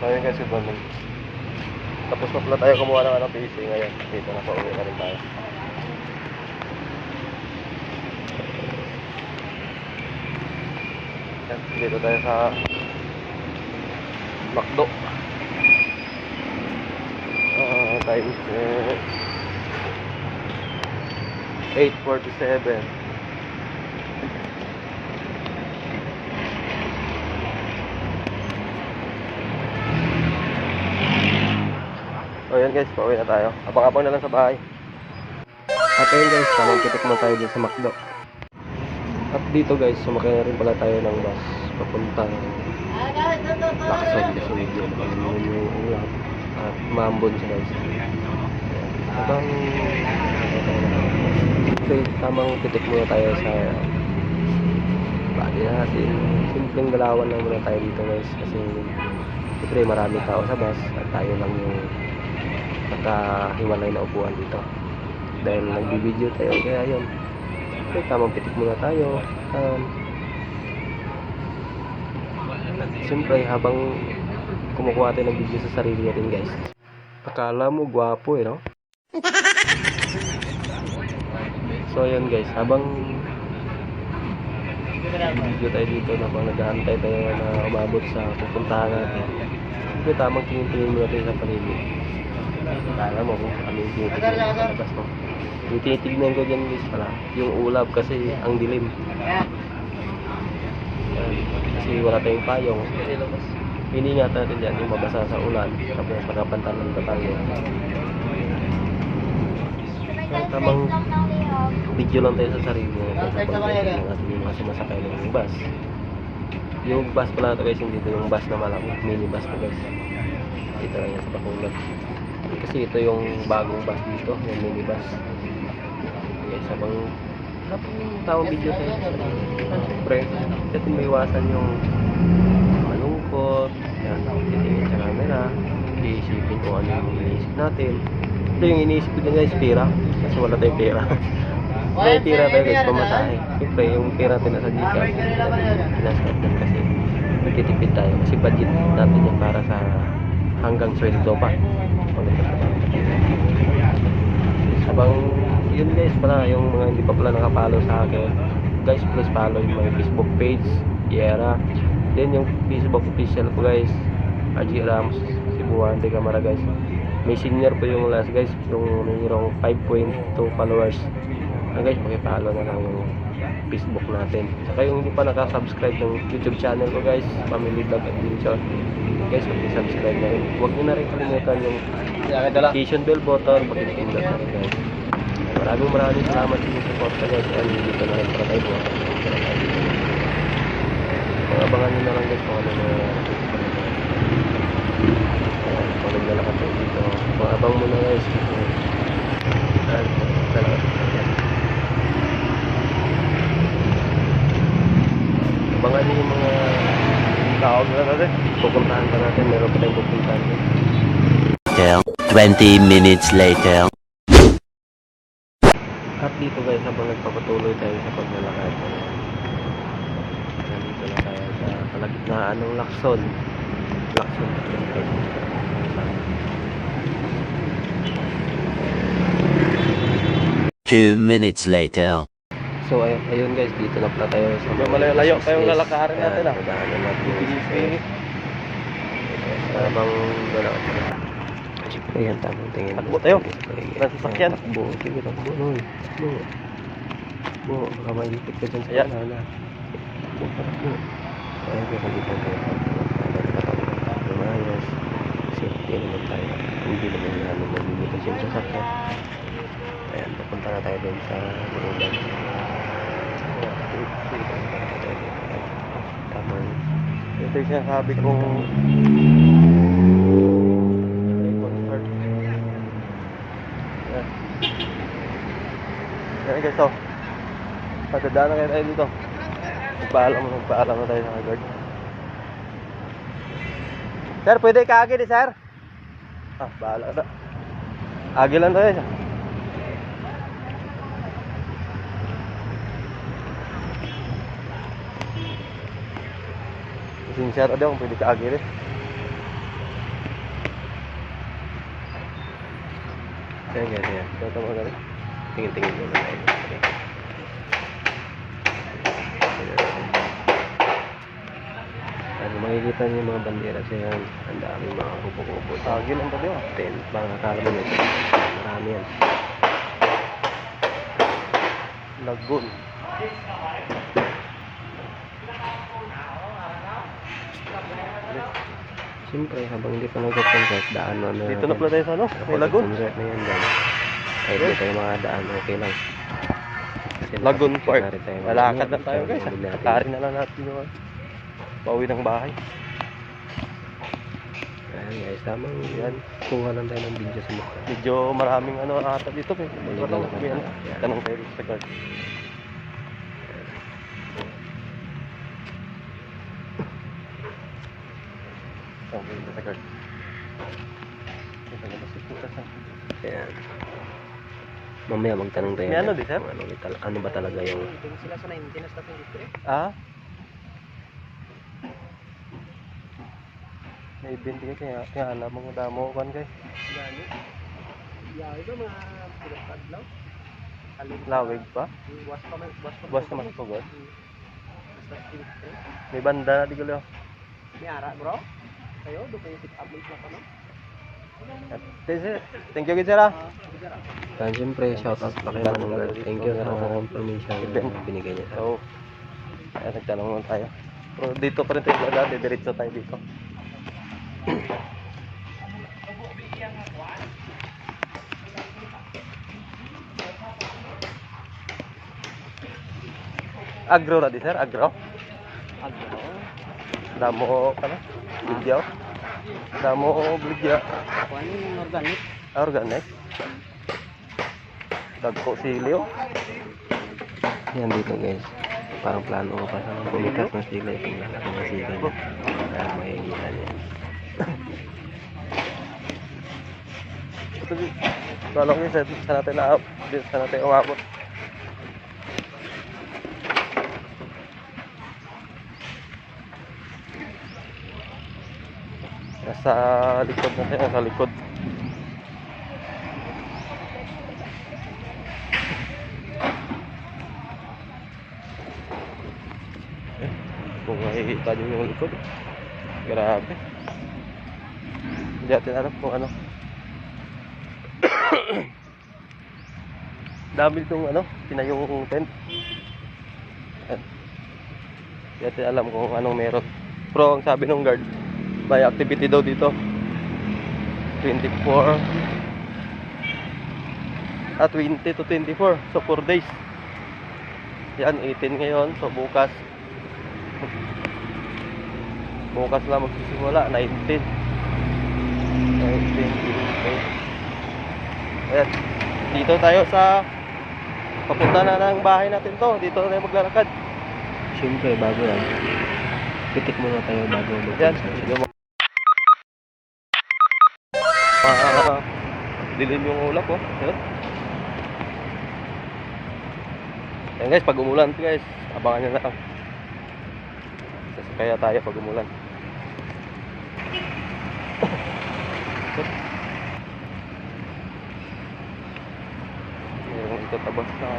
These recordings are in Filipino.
ayun guys, good morning. Tapos na pala tayo kumuha ng ano, PC ngayon. Dito na, pauwi na rin tayo. Yan, dito tayo sa McDo. Time is 8:47. So yan guys, pauwi na tayo. Abang-abang na lang sa bahay. At ayun guys, tamang pitik mo tayo dito sa McDo. At dito guys, sumakay na rin pala tayo ng bus papuntang Lacson, Quezon. Yun yung ulam. At maambon siya guys. Abang okay, tamang pitik muna tayo sa bali natin. Simpleng galawan lang muna tayo dito guys. Kasi siyempre marami tao sa bus at tayo lang yung nakahiwalay na upuan dito dahil nagbibideo tayo, kaya yun okay, tamang pitik muna tayo. At siyempre habang kumukuha tayo ng video sa sarili natin guys, akala mo gwapo no? So yun guys, habang video tayo dito, habang nag-aantay tayo na umabot sa pupuntahan natin, okay, tamang tingin-tingin muna tayo sa paligid. Kala mo kung ano yung tinitignan sa labas mo. Yung tinitignan ko dyan guys pala, yung ulap kasi ang dilim. Kasi wala tayong payong. Iningat natin dyan yung mabasa sa ulan. Tapos pagkapantalan pa tayo. Tamang video lang tayo sa sarili natin. Habang natin yung mga sumasakay ng bus. Yung bus pala ito guys, hindi ito yung bus na malaki. Mini bus na guys. Dito lang yan sa Bacolod. Kasi ito yung bagong bus dito, yung minibus. Guys, habang taong video tayo, siyempre, kasi may iwasan yung malungkot, yan, titingin sa camera, iisipin kung ano yung iniisip natin. Ito yung iniisip ko din guys, pera, kasi wala tayong pera. May pera tayo guys, pamasahe. Siyempre, yung pera natin nasa Gcash, pinaskat din kasi nagtitipid tayo, kasi budget natin yan para sa hanggang sweldo pa. Habang yun guys pala, yung mga hindi pa pala nakapalo sa akin guys, please follow yung mga Facebook page Yera, then yung Facebook official ko guys, RG Rams Cebuan de Camara guys. May senior po yung last guys, yung mayroong 5.2 followers guys, pakipollow na lang yung Facebook natin. Saka yung hindi pa nakasubscribe ng YouTube channel ko guys, Family Vlog Adventure guys, mag-subscribe na rin. Huwag nyo na rin kalimutan yung notification bell button, pag-pindot na rin guys. Maraming salamat sa inyong support guys. And dito na rin para tayo mga abangan nyo na lang guys kung ano na kung naglalakad tayo dito. Mga abang muna guys. Abangan nyo yung mga tao na natin. Pupuntahan pa natin. Meron pa tayong pupuntahan. 20 minutes later. At dito guys, habang nagpapatuloy tayo sa paglalakad, nandito na tayo sa kalagitnaan ng Lacson. 2 minutes later. So ayun guys, dito na pala tayo sa malayo tayong lalakarin natin ah. Daanan natin yung habang gano'n. Ayan, tamang tingin. Takbo tayo. Sasakyan. Takbo. Sige, takbo nun. Takbo. Baka maipit ka dyan sa kanana. Takbo. Ayan, kaya dito tayo. Lumayas. Safety naman tayo. Hindi naman namin mamimitas yung sasakyan. Ayan, papunta na tayo din sa Burulan. Tamang. Ito yung sinasabi kong yan guys, so patadaan na kayo dito. Magpaalam na tayo sa guard. Sir, pwede kaagid eh sir? Bahala na. Agi lang tayo. Sincere daw kung pwede kaagid eh. Ayan guys, ayan. Ito mo ganun. Tingin-tingin muna tayo. Ano, makikita niyo yung mga bandera siya yan. Ang daming mga kupo-kupo. Agil ang tabi, oh. Tent. Baka akala mo yun. Marami yan. Lagun. Siyempre, habang hindi pa nag-concert, daan na na. Dito na pala tayo sa ano? May lagun. Concert na yan dyan. Kahit hindi tayo mga daan, okay lang. Kasi Lagun Park. nakakita tayo mga Lalakad na ganyan. tayo guys. Sabi natin. Kakarin na lang natin yung pauwi ng bahay. Ayan guys, tamang Yan. kuha lang tayo ng video sa mukha. Medyo maraming ano ata dito. May Maliban na may ano. Yan. Tanong tayo dito sa guard. Tanong tayo dito sa guard. Ito na ba si putas na? Ayan. Mamaya magtanong tayo. May ano dyan di, sir? kung ano ba talaga yung Sila sa 19 na stop yung dito. Ah? May event kayo kaya alam mo damo kan kay. Gani. Yaw ba mga pulot adlaw? Lawig pa? Was pa man, Basta mas pugod. Basta tingin. May banda na di gulo. May ara bro. Kayo do kayo pick up na pa no? Thank you, sir. Yan, siyempre, shoutout pa kay Manong Girl. Thank you sa confirmation na binigay niya sa akin. So, kaya nagtanong naman tayo. Pero dito pa rin tayo dati, diretso tayo dito. Agro na di sir, agro. Adlaw. Damo ka na, bligyaw. Damo bligya, Kuan yung organic. organic. Dagko silyo. Yan dito guys. Parang plano ko pa sa pumitas ng sila. Itong lalaki ng sila niya. Kaya makikita niya. Ito di. Kala ko yun, saan natin saan natin umabot. Nasa likod na siya, nasa likod. Kung makikita nyo yung likod, grabe. Hindi natin alam kung ano. Dami itong ano, pinayong tent. Ayan. Hindi natin alam kung anong meron. Pero ang sabi ng guard, may activity daw dito. 24 20 to 24. So 4 days. Yan, 18 ngayon. So bukas lang magsisimula. 19. Okay. Ayan. Dito tayo sa papunta na ng bahay natin to. Dito na tayo maglalakad. Siyempre, bago yan. Pitik muna tayo bago Yan. mag-concert. Sige mo. Dilim yung ulap oh. Yan. Yan guys, pag umulan to guys, abangan nyo na lang. Kaya tayo pag umulan. Yung itatabas na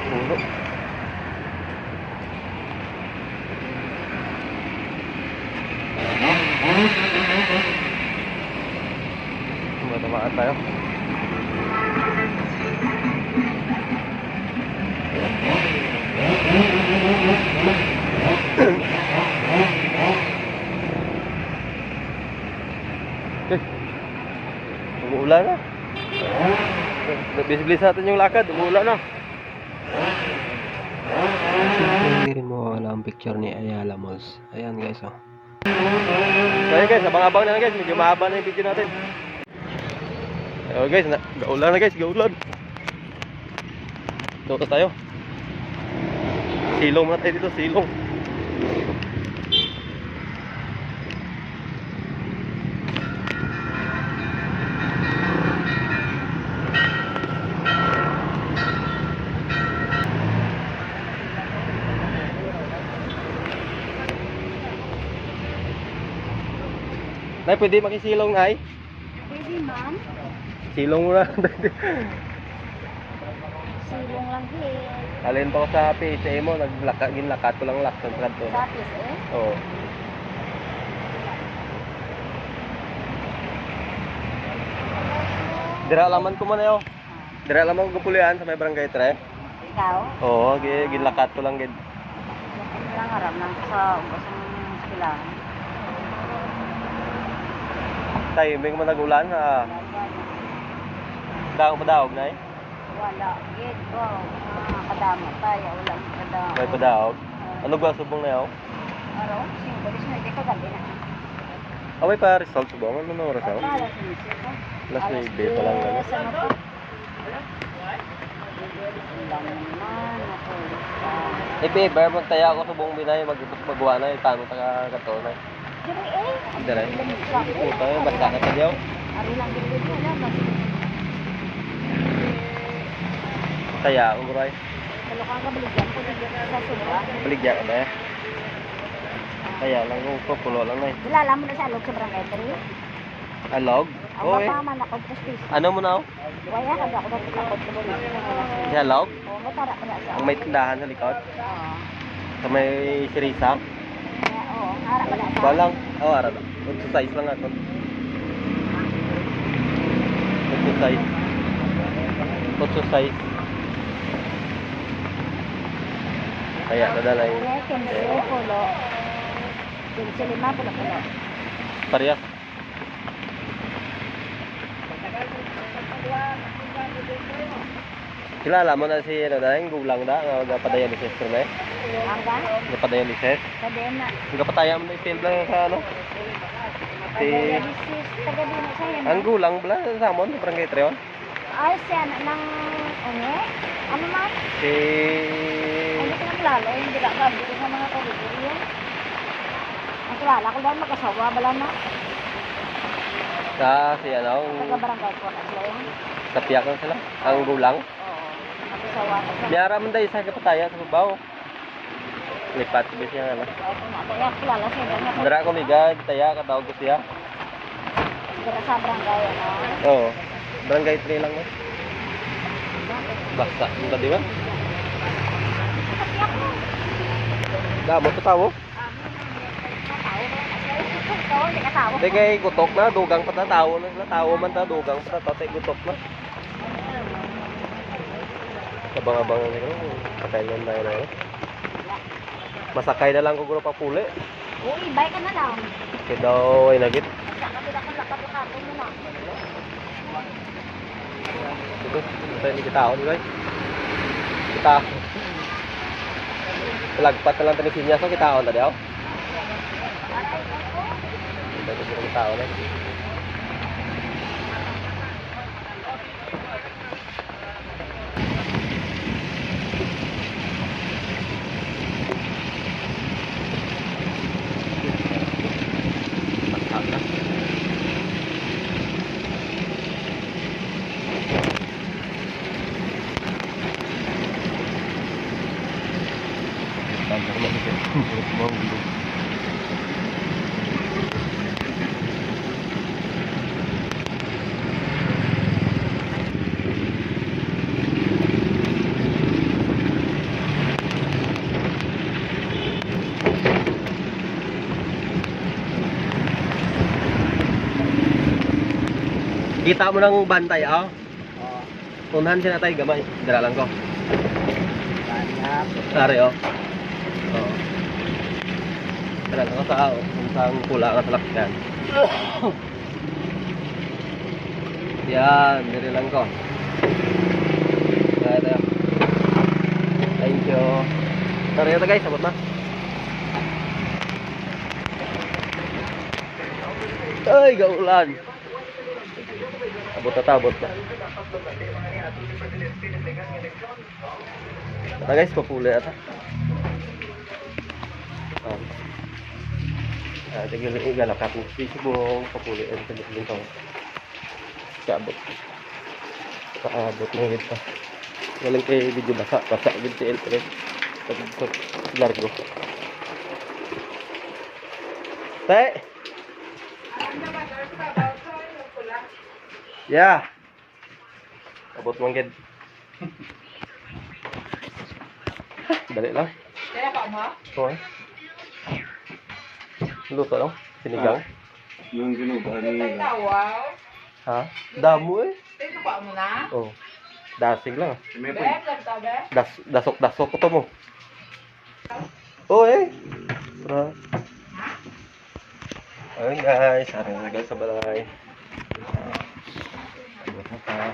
ulo. Matamaan tayo. Okay. Umuulan na. Bilis-bilis natin yung lakad. Umuulan na. Hindi rin mawawala ang picture ni Ayala Malls. Ayan guys, oh. Kaya guys, abang-abang na lang guys. Medyo mahaba na yung video natin. Ayun guys, gaulan na guys. Gaulan. Dito tayo. Silong muna tayo dito. Silong. Nay, pwede makisilong, Nay? Pwede, ma'am. Silong mo na. Silong lang din. Alin pa ko sa PSA mo, ginlakat ko lang laksan sa kanto. Sapis eh. Oo. Dira laman ko man ayo. Dira laman ko pulian sa may barangay 3. Ikaw? Oo, ginlakat ko lang gid. Lang aram lang sa ubasang sila. Timing mo nagulan ha. Daong padaog na eh. Wala. Gid ko. Kadamo tayo. Wala kadamo. May padaog. Ano ba subong na yaw? Araw? Simbolis na. Hindi ko gabi na. Away pa result subong. Ano nang oras yaw? Alas 9 ko. Last na pa lang gano'n. Ano pa? Ulan naman. Ako. Eh, babe, magtaya ako subong binay. Magawa na. Paano taga kato na? Diri eh. Dira. Lamisa. Puta, basta na sa yaw. Ari lang din dito. Wala. Kaya, umuray. Kalau kang kabaligyan ko dito sa suba. Baligya ka na eh. Kaya lang, pupulo lang na eh. Kilala mo na sa alog sa barangay 3? Alog? Ang Oo eh. papaman ako sa station. Ano mo na? Waya ka ako dito sa kotse mo. Si Alog? Oo, may tara ka na sa. Ang may tindahan sa likod? Oo. Sa may sirisa? Oo, harap ka na sa. Walang. Oo, arad. 8 size lang ako. 8 size. 8 size. Kaya nadala yung Kaya, pulo. 15 pulo. parehas. Kilala mo na si ano na yung gulang da, nagapadayalysis ko na eh. Hanggang? Nagapadayalysis. Sabi na. Nagapataya mo na yung film lang sa ano. Si... Dialysis, taga din na sa'yo. Ang gulang bala sa Samon, sa Barangay Treon. Ay, siya ng unge? Ano man? Si... Ano ko nang lalo? Hindi lang gabi ko sa mga kalibiri yan. Ang kilala ko dahil mag-asawa, bala na. Si ano, Taga barangay ko na sila yan. kapiyak lang sila. Ang gulang. Oo, mag-asawa na siya. Miyara man dahil sa kapataya sa babaw. Lipat ko siya ano. Kaya kilala siya. Dara ko miga, taya, katawag ko siya. Dira sa barangay, ano? Oo. Barangay 3 lang mo. Basta, yung di ba? Damot sa tao. Hindi kay gutok na, dugang pa na tao na sila. Tao man ta, dugang pa na, tatay gutok na. Abang-abang na nila, sakay lang tayo na yun. Masakay na lang ko guro pa puli. Uy, bye ka na lang. Kaya daw ay nagit. Sa kabila ko lakat-lakatan mo na. Ito, tayo ni kita ako, di ba? Kita. Lagpat na lang tayo ni Sinya, so kita ako na di ako. Ito ko kita ako na. Kita mo ng bantay, ah? Oo. Unahan siya na tayo, gamay. Dala lang ko. Sari, oh. Oo. Dala lang ko sa, ang pula ka sa lakyan. Yan, dali lang ko. Kaya tayo. Thank you. Sorry ito guys, sabot na. Ay, gaulan. Abot na tabot na. Ito guys, papuli ata. Tigil igalakat mo. Sibong papuli. Ito tigil ko. Kaabot. Kaabot na ito. Galing kay video basa. Basa video LPS. Largo. Te! Yeah. Abot mong gid. Dali lang. Kaya pa mo? Oo. Luto lang. Sinigang. Yung ginuba nila. Wow. Ha? Damo eh. Ito pa mo na? Oh. Dasig lang. May Be, be. Dasok ko to mo. Oh eh. Tara. Ayun guys, hari na guys sa balay. Abot na pa.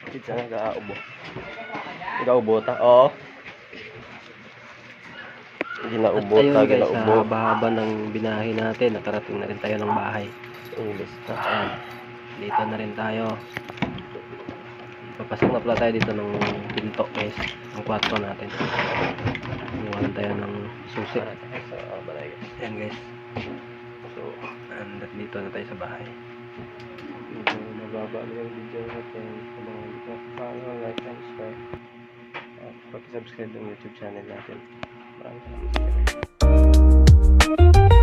Kita nga gaubo. Gaubo ta. Oo. Ginaubo At ayun ta, guys, ginaubo. sa bahaba ng binahe natin, nakarating na rin tayo ng bahay. English ta. Ayan, dito na rin tayo. Papasok na pala tayo dito ng pinto guys, ang kwarto natin. Iwanan tayo ng susi. Para tayo sa balay guys. Ayan guys. So, dito na tayo sa bahay. Medyo mababa na yung video natin. Kung mga hindi ka follow, like, and share. At pag-subscribe ng YouTube channel natin. Maraming salamat.